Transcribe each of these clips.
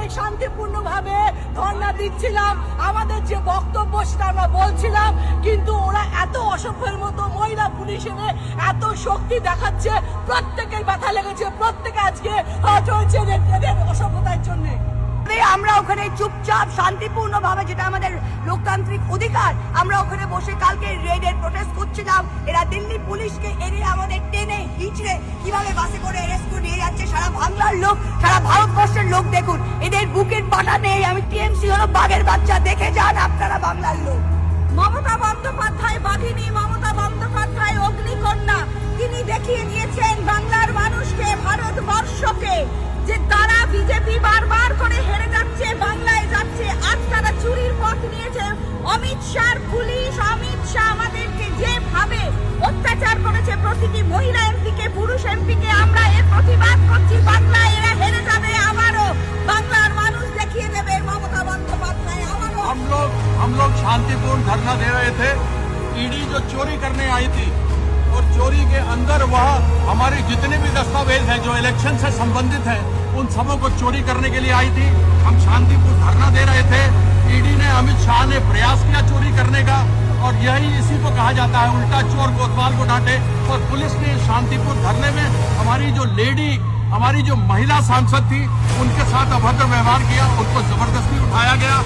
অনেক শান্তিপূর্ণভাবে ধর্ণা দিচ্ছিলাম, আমাদের যে বক্তব্য সেটা আমরা বলছিলাম, কিন্তু ওরা এত অসভ্যের মতো মহিলা পুলিশ এনে এত শক্তি দেখাচ্ছে, প্রত্যেকের ব্যথা লেগেছে, প্রত্যেকে আজকে চলছে এদের অসভ্যতার জন্য। আমরা ওখানে চুপচাপ শান্তিপূর্ণভাবে, যেটা আমাদের লোকতান্ত্রিক অধিকার, আমরা ওখানে বসে কালকে রেডের প্রোটেস্ট করছিলাম। এরা দিল্লি পুলিশকে এড়িয়ে আমাদের টেনে হিচড়ে কিভাবে বাসে করে অ্যারেস্ট করে নিয়ে যাচ্ছে। সারা বাংলার লোক, সারা ভারতবর্ষের লোক দেখুন, এদের বুকের পাটা নেই। আমি টিএমসি হলো বাঘের বাচ্চা, দেখে যান আপনারা বাংলার লোক। মমতা বন্দ্যোপাধ্যায় বাঘিনী, মমতা বন্দ্যোপাধ্যায় অগ্নিকন্যা। তিনি দেখিয়ে দিয়েছেন বাংলার মানুষকে, ভারতবর্ষকে, যে তারা বিজেপি বারবার করে হেরে যাচ্ছে, বাংলায় যাচ্ছে। আজ তারা চুরির পথ নিয়েছে। অমিত শাহ পুলিশ, অমিত শাহ আমাদেরকে যেভাবে অত্যাচার করেছে প্রতিটি মহিলা এমপিকে, পুরুষ এমপিকে, আমরা এর প্রতিবাদ করছি। বাংলায় এরা হেরে যাবে আবারও, বাংলার মানুষ দেখিয়ে দেবে মমতা বন্দ্যোপাধ্যায় আবারও। हम लोग शांतिपूर्ण धरना दे रहे थे। ईडी जो चोरी करने आई थी और चोरी के अंदर वह हमारे जितने भी दस्तावेज हैं जो इलेक्शन से संबंधित हैं, उन सबों को चोरी करने के लिए आई थी। हम शांतिपूर्ण धरना दे रहे थे। ईडी ने, अमित शाह ने प्रयास किया चोरी करने का, और यही इसी को कहा जाता है उल्टा चोर कोतवाल को डांटे। और पुलिस ने शांतिपूर्ण धरने में हमारी जो लेडी, हमारी जो महिला सांसद थी, उनके साथ अभद्र व्यवहार किया, उनको जबरदस्ती उठाया गया।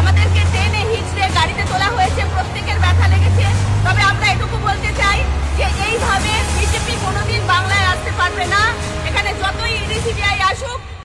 আমাদেরকে টেনে হিচড়ে গাড়িতে তোলা হয়েছে, প্রত্যেকের ব্যথা লেগেছে। তবে আমরা এটুকু বলতে চাই যে এইভাবে বিজেপি কোনোদিন বাংলায় আসতে পারবে না। এখানে যতই ইডি সিবিআই আসুক,